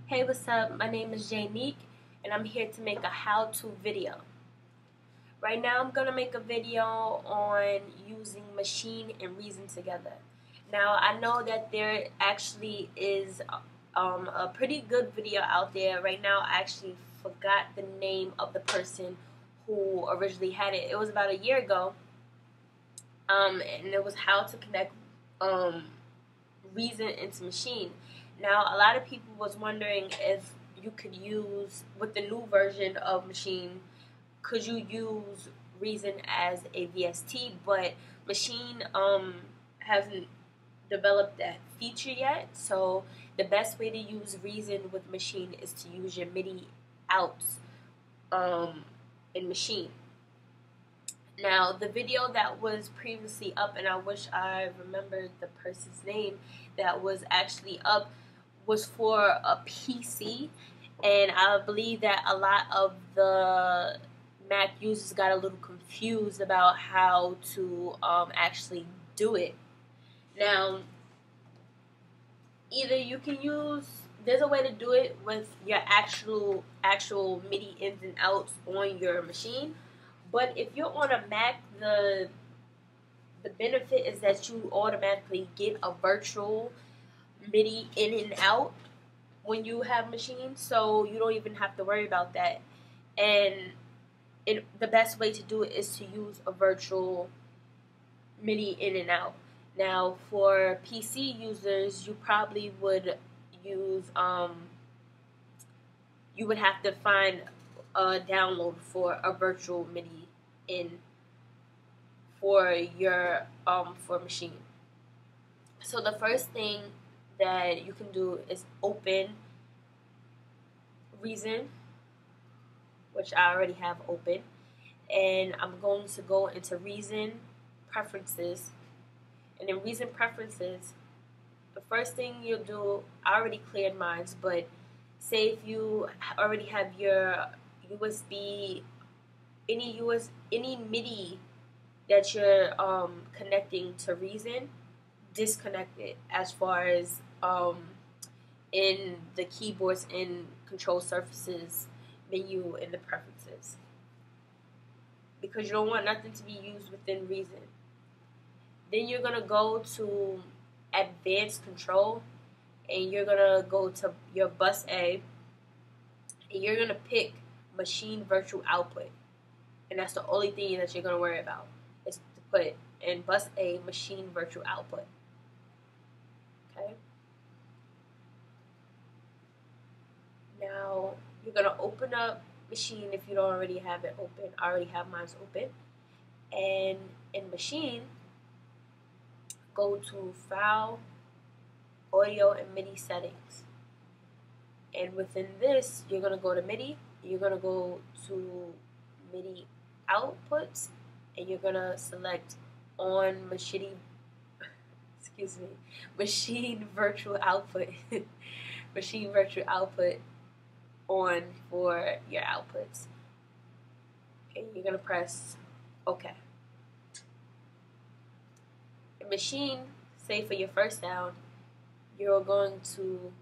Hey, what's up? My name is Janique, and I'm here to make a how-to video. Right now, I'm going to make a video on using Maschine and Reason together. Now, I know that there actually is a pretty good video out there. Right now, I actually forgot the name of the person who originally had it. It was about a year ago, and it was how to connect Reason into Maschine. Now, a lot of people was wondering if you could use, with the new version of Maschine, could you use Reason as a VST, but Maschine hasn't developed that feature yet. So the best way to use Reason with Maschine is to use your MIDI outs in Maschine. Now, the video that was previously up, and I wish I remembered the person's name that was actually up, was for a PC, and I believe that a lot of the Mac users got a little confused about how to actually do it. Now, either you can use, there's a way to do it with your actual MIDI ins and outs on your machine. But if you're on a Mac, the benefit is that you automatically get a virtual MIDI in and out when you have machines, so you don't even have to worry about that. And the best way to do it is to use a virtual MIDI in and out. Now, for PC users, you probably would use you would have to find a download for a virtual MIDI in for your for Maschine. So the first thing that you can do is open Reason, which I already have open, and I'm going to go into Reason Preferences. And in Reason Preferences, the first thing you'll do, I already cleared mine, but say if you already have your USB, any MIDI that you're connecting to Reason, disconnect it as far as in the keyboards and control surfaces menu in the preferences, because you don't want nothing to be used within Reason. Then you're going to go to Advanced Control, and you're going to go to your bus A, and you're going to pick Maschine Virtual Output. And that's the only thing that you're going to worry about, is to put in bus A Maschine Virtual Output. Okay? Now, you're going to open up Maschine if you don't already have it open. I already have mine open. And in Maschine, go to File, Audio, and MIDI Settings. And within this, you're going to go to MIDI. You're going to go to MIDI Outputs, and you're going to select on Maschine Virtual Output. Maschine Virtual Output on for your outputs. Okay, you're going to press OK. In Maschine, say for your first sound, you're going to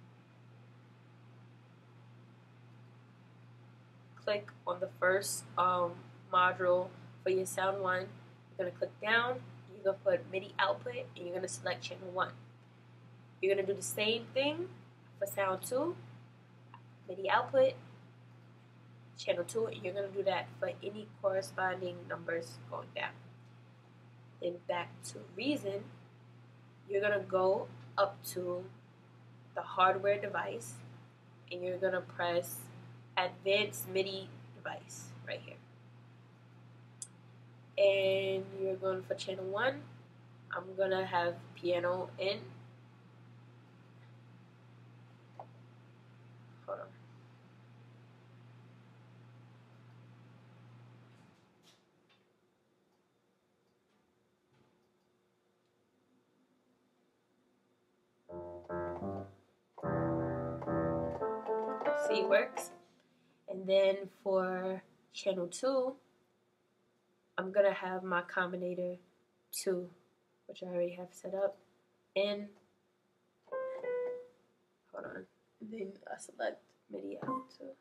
click on the first module for your sound 1. You're going to click down, you're going to put MIDI output, and you're going to select channel 1. You're going to do the same thing for sound 2, MIDI output, channel 2, and you're going to do that for any corresponding numbers going down. Then back to Reason, you're going to go up to the hardware device, and you're going to press Advanced MIDI Device right here. And you're going for channel 1. I'm going to have piano in. Hold on. See, it works. And then for channel 2, I'm going to have my combinator 2, which I already have set up. And hold on. then I select MIDI out too.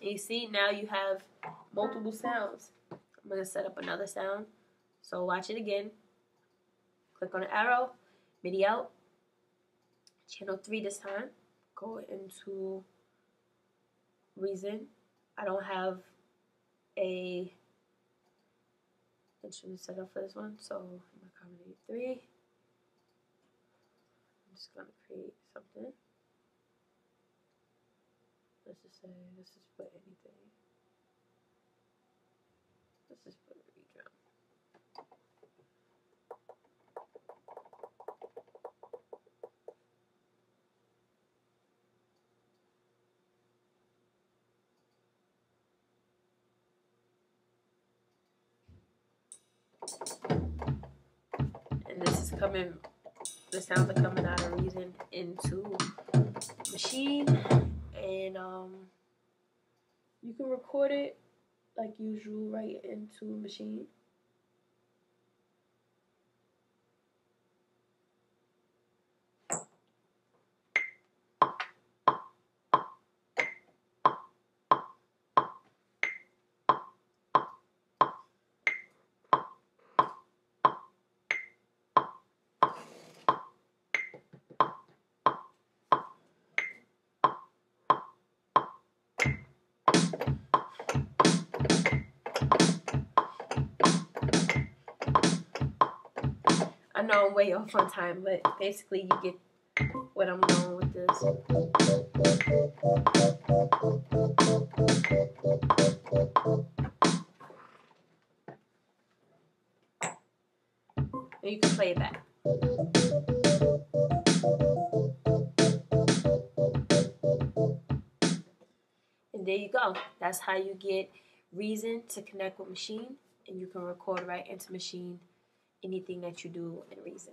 And you see, now you have multiple sounds. I'm going to set up another sound. So watch it again. Click on the arrow, MIDI out, channel 3 this time. Go into Reason. I don't have a instrument set up for this one, so I'm going to accommodate 3. I'm just going to create something. Let's just say, let's just put anything. Let's just put a redrum. And this is coming, the sounds are coming out of Reason into Maschine, and you can record it like usual right into Maschine. I know I'm way off on time, but basically you get what I'm going with this. And you can play it back. And there you go. That's how you get Reason to connect with Maschine, and you can record right into Maschine anything that you do in Reason.